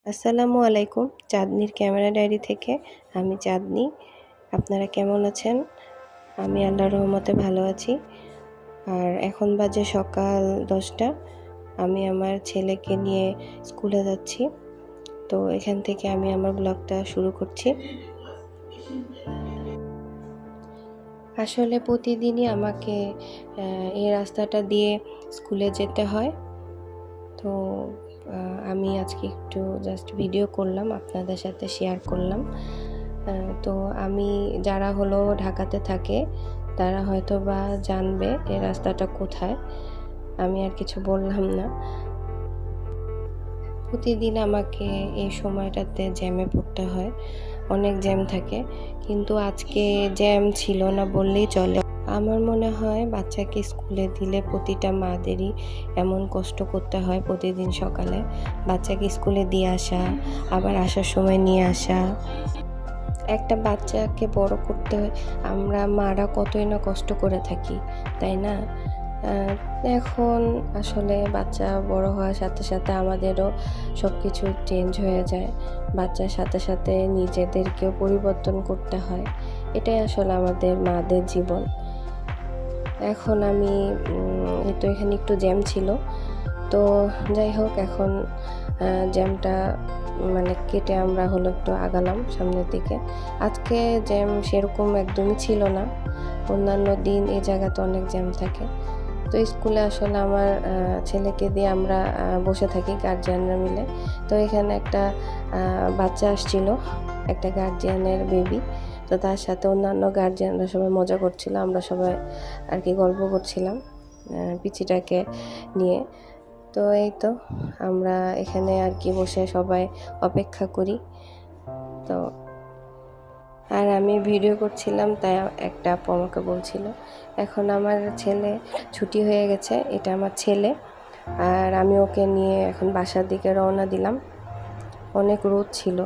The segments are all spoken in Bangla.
আসসালামু আলাইকুম। চাঁদনির ক্যামেরা ডায়েরি থেকে আমি চাঁদনি। আপনারা কেমন আছেন? আমি আল্লাহর রহমতে ভালো আছি। আর এখন বাজে সকাল 10টা। আমি আমার ছেলেকে নিয়ে স্কুলে যাচ্ছি। তো এখান থেকে আমি আমার ব্লগটা শুরু করছি। আসলে প্রতিদিনই আমাকে এই রাস্তাটা দিয়ে স্কুলে যেতে হয়। তো আমি আজকে একটু জাস্ট ভিডিও করলাম, আপনাদের সাথে শেয়ার করলাম। তো আমি যারা হলো ঢাকাতে থাকে তারা হয়তো বা জানবে এই রাস্তাটা কোথায়। আমি আর কিছু বললাম না। প্রতিদিন আমাকে এই সময়টাতে জ্যামে পড়তে হয়, অনেক জ্যাম থাকে, কিন্তু আজকে জ্যাম ছিল না বললেই চলে। আমার মনে হয় বাচ্চাকে স্কুলে দিলে প্রতিটা মাদেরই এমন কষ্ট করতে হয় প্রতিদিন সকালে বাচ্চাকে স্কুলে দিয়ে আসা, আবার আসার সময় নিয়ে আসা। একটা বাচ্চাকে বড় করতে আমরা মারা কতই না কষ্ট করে থাকি, তাই না? এখন আসলে বাচ্চা বড় হওয়ার সাথে সাথে আমাদেরও সব কিছু চেঞ্জ হয়ে যায়। বাচ্চার সাথে সাথে নিজেদেরকেও পরিবর্তন করতে হয়। এটাই আসলে আমাদের মাদের জীবন। এখন আমি এই তো এখানে একটু জ্যাম ছিল, তো যাই হোক এখন জ্যামটা মানে কেটে আমরা হলো একটু আগালাম সামনের দিকে। আজকে জ্যাম সেরকম একদমই ছিল না। অন্যান্য দিন এই জায়গাতে অনেক জ্যাম থাকে। তো স্কুলে আসলে আমার ছেলেকে দিয়ে আমরা বসে থাকি গার্জিয়ানরা মিলে। তো এখানে একটা বাচ্চা আসছিল, একটা গার্জিয়ানের বেবি। তো তার সাথে অন্যান্য গার্জিয়ানরা সবাই মজা করছিল, আমরা সবাই আর কি গল্প করছিলাম পিচিটাকে নিয়ে। তো এই তো আমরা এখানে আর কি বসে সবাই অপেক্ষা করি। তো আর আমি ভিডিও করছিলাম, তাই একটা আপু আমাকে বলছিল এখন আমার ছেলে ছুটি হয়ে গেছে, এটা আমার ছেলে, আর আমি ওকে নিয়ে এখন বাসার দিকে রওনা দিলাম। অনেক রোদ ছিল,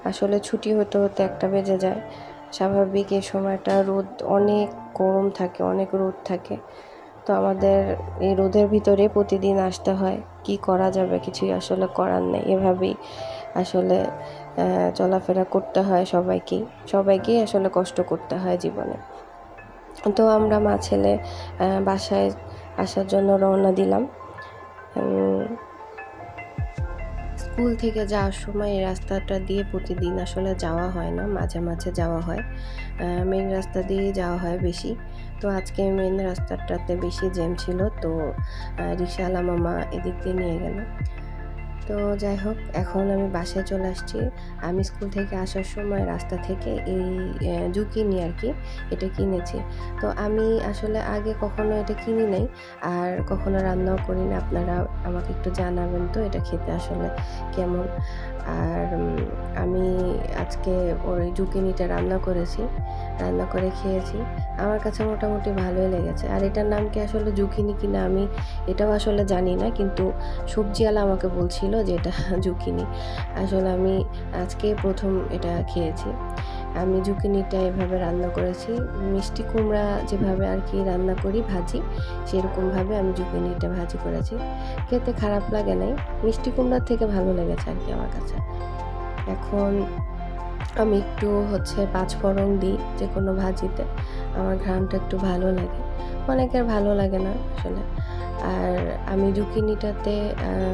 আসলে ছুটি হতে হতে 1টা বেজে যায়। স্বাভাবিক এই সময়টা রোদ অনেক গরম থাকে, অনেক রোদ থাকে। তো আমাদের এই রোদের ভিতরে প্রতিদিন আসতে হয়, কি করা যাবে, কিছুই আসলে করার নেই। এভাবেই আসলে চলাফেরা করতে হয় সবাইকেই আসলে কষ্ট করতে হয় জীবনে। তো আমরা মা ছেলে বাসায় আসার জন্য রওনা দিলাম। স্কুল থেকে যাওয়ার সময় এই রাস্তাটা দিয়ে প্রতিদিন আসলে যাওয়া হয় না, মাঝে মাঝে যাওয়া হয়। মেন রাস্তা দিয়েই যাওয়া হয় বেশি। তো আজকে মেন রাস্তাটাতে বেশি জ্যাম ছিল, তো রিকশাওয়ালা মামা এদিক দিয়ে নিয়ে গেল। তো যাই হোক এখন আমি বাসায় চলে আসছি। আমি স্কুল থেকে আসার সময় রাস্তা থেকে এই জুকিনি আর কি এটা কিনেছি। তো আমি আসলে আগে কখনো এটা কিনি নাই, আর কখনো রান্নাও করি না। আপনারা আমাকে একটু জানাবেন তো এটা খেতে আসলে কেমন। আর আমি আজকে ওই জুকিনিটা রান্না করে খেয়েছি। আমার কাছে মোটামুটি ভালোই লেগেছে। আর এটার নাম কি আসলে জুকিনি কিনা আমি এটাও আসলে জানি না, কিন্তু সবজিওয়ালা আমাকে বলছিল যে এটা জুকিনি। আসলে আমি আজকে প্রথম এটা খেয়েছি। আমি জুকিনিটা এভাবে রান্না করেছি, মিষ্টি কুমড়া যেভাবে আর কি রান্না করি ভাজি, সেরকমভাবে আমি জুকিনিটা ভাজি করেছি। খেতে খারাপ লাগে নাই, মিষ্টি কুমড়ার থেকে ভালো লেগেছে আর কি আমার কাছে। এখন আমি একটু পাঁচফোড়ন দিই যে কোনো ভাজিতে, আমার ঘ্রাণটা একটু ভালো লাগে, অনেকের ভালো লাগে না আসলে। আর আমি জুকিনিটাতে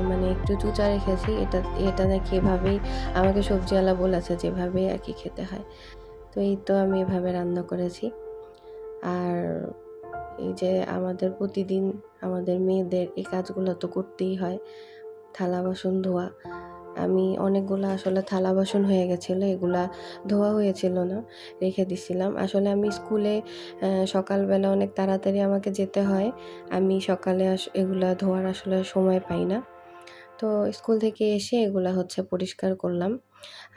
মানে একটু চুচা রেখেছি, এটা নাকি এভাবেই আমাকে সবজিওয়ালা বলেছে যেভাবেই আর কি খেতে হয়। তো এই তো আমি এভাবে রান্না করেছি। আর এই যে আমাদের প্রতিদিন আমাদের মেয়েদের এই কাজগুলো তো করতেই হয়, থালা বাসন ধোয়া। আমি অনেকগুলো আসলে থালা বাসন হয়ে গেছিলো, এগুলা ধোয়া হয়েছিল না, রেখে দিছিলাম। আসলে আমি স্কুলে সকালবেলা অনেক তাড়াতাড়ি আমাকে যেতে হয়, আমি সকালে এগুলা ধোয়ার আসলে সময় পাই না। তো স্কুল থেকে এসে এগুলা পরিষ্কার করলাম।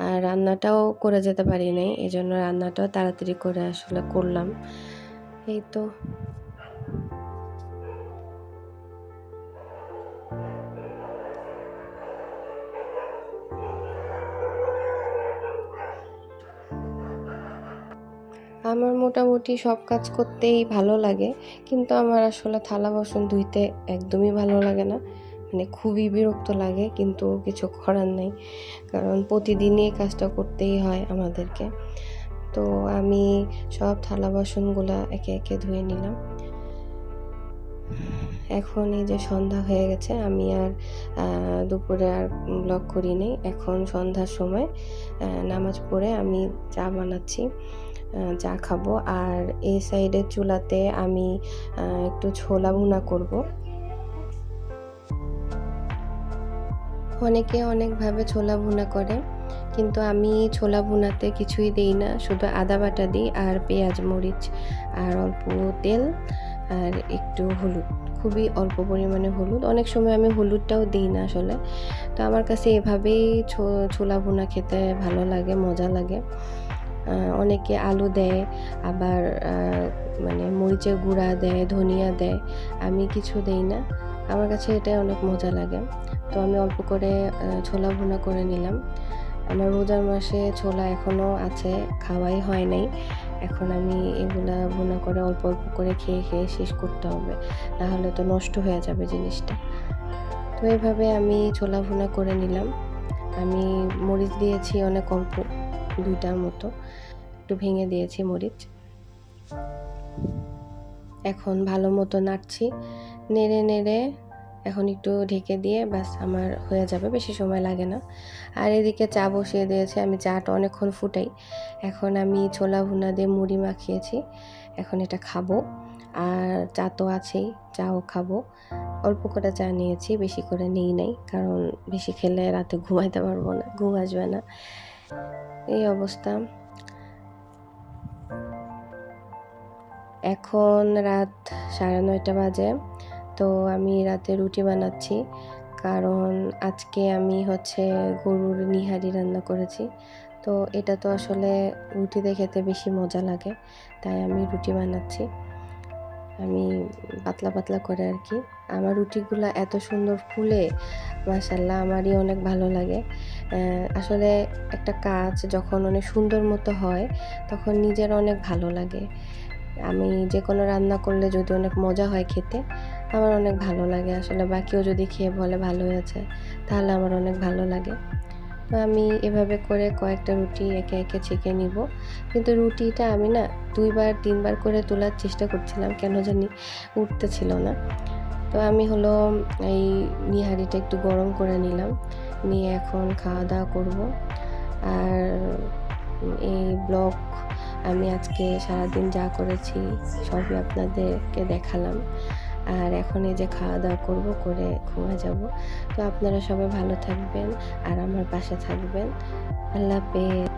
আর রান্নাটাও করে যেতে পারি নাই, এজন্য রান্নাটাও তাড়াতাড়ি করে আসলে করলাম। এই তো আমার মোটামুটি সব কাজ করতেই ভালো লাগে, কিন্তু আমার আসলে থালা বাসন ধুইতে একদমই ভালো লাগে না। মানে খুবই বিরক্ত লাগে, কিন্তু কিছু করার নেই, কারণ প্রতিদিনই এই কাজটা করতেই হয় আমাদেরকে। তো আমি সব থালা বাসনগুলা একে একে ধুয়ে নিলাম। এখন এই যে সন্ধ্যা হয়ে গেছে, আমি আর দুপুরে আর ব্লগ করিনি। এখন সন্ধ্যার সময় নামাজ পড়ে আমি চা বানাচ্ছি, চা খাবো। আর এই সাইডের চুলাতে আমি একটু ছোলা ভুনা করব। অনেকে অনেকভাবে ছোলা ভুনা করে, কিন্তু আমি ছোলা ভুনাতে কিছুই দিই না, শুধু আদা বাটা দিই আর পেঁয়াজ মরিচ আর অল্প তেল আর একটু হলুদ, খুবই অল্প পরিমাণে হলুদ। অনেক সময় আমি হলুদটাও দিই না আসলে। তো আমার কাছে এভাবেই ছোলা ভুনা খেতে ভালো লাগে, মজা লাগে। অনেকে আলু দেয়, আবার মানে মরিচের গুঁড়া দেয়, ধনিয়া দেয়। আমি কিছু দেই না, আমার কাছে এটাই অনেক মজা লাগে। তো আমি অল্প করে ছোলা ভুনা করে নিলাম। আমার রোজার মাসে ছোলা এখনও আছে, খাওয়াই হয় নাই। এখন আমি এগুলা ভুনা করে অল্প অল্প করে খেয়ে খেয়ে শেষ করতে হবে, নাহলে তো নষ্ট হয়ে যাবে জিনিসটা। তো এভাবে আমি ছোলা ভুনা করে নিলাম। আমি মরিচ দিয়েছি অনেক অল্প, 2টার মতো, একটু ভেঙে দিয়েছি মরিচ। এখন ভালো মতো নাড়ছি, নেড়ে নেড়ে এখন একটু ঢেকে দিয়ে ব্যাস আমার হয়ে যাবে, বেশি সময় লাগে না। আর এদিকে চা বসিয়ে দিয়েছি, আমি চাটা অনেকক্ষণ ফুটাই। এখন আমি ছোলা ভুনা দিয়ে মুড়ি মাখিয়েছি, এখন এটা খাবো। আর চা তো আছেই, চাও খাবো। অল্প করে চা নিয়েছি, বেশি করে নেই নাই, কারণ বেশি খেলে রাতে ঘুমাইতে পারবো না, ঘুম আসবে না, এই অবস্থা। এখন রাত 9:30 বাজে। তো আমি রাতে রুটি বানাচ্ছি, কারণ আজকে আমি গরুর নিহারি রান্না করেছি। তো এটা তো আসলে রুটিতে খেতে বেশি মজা লাগে, তাই আমি রুটি বানাচ্ছি। আমি পাতলা পাতলা করে আর কি। আমার রুটিগুলো এত সুন্দর ফুলে, মাশাআল্লাহ, আমারই অনেক ভালো লাগে। আসলে একটা কাজ যখন অনেক সুন্দর মতো হয়, তখন নিজের অনেক ভালো লাগে। আমি যে কোনো রান্না করলে যদি অনেক মজা হয় খেতে, আমার অনেক ভালো লাগে। আসলে বাকিও যদি খেয়ে বলে ভালো হয়েছে, তাহলে আমার অনেক ভালো লাগে। তো আমি এভাবে করে কয়েকটা রুটি একে একে ছেঁকে নিব। কিন্তু রুটিটা আমি না 2বার 3বার করে তোলার চেষ্টা করছিলাম, কেন জানি উঠতেছিল না। তো আমি এই নিহারিটা একটু গরম করে নিলাম, নিয়ে এখন খাওয়া দাওয়া করব। আর এই ব্লগ আমি আজকে সারাদিন যা করেছি সবই আপনাদেরকে দেখালাম। আর এখন এই যে খাওয়া দাওয়া করব, করে ঘুমিয়ে যাব। তো আপনারা সবাই ভালো থাকবেন আর আমার পাশে থাকবেন। আল্লাহ হাফেজ।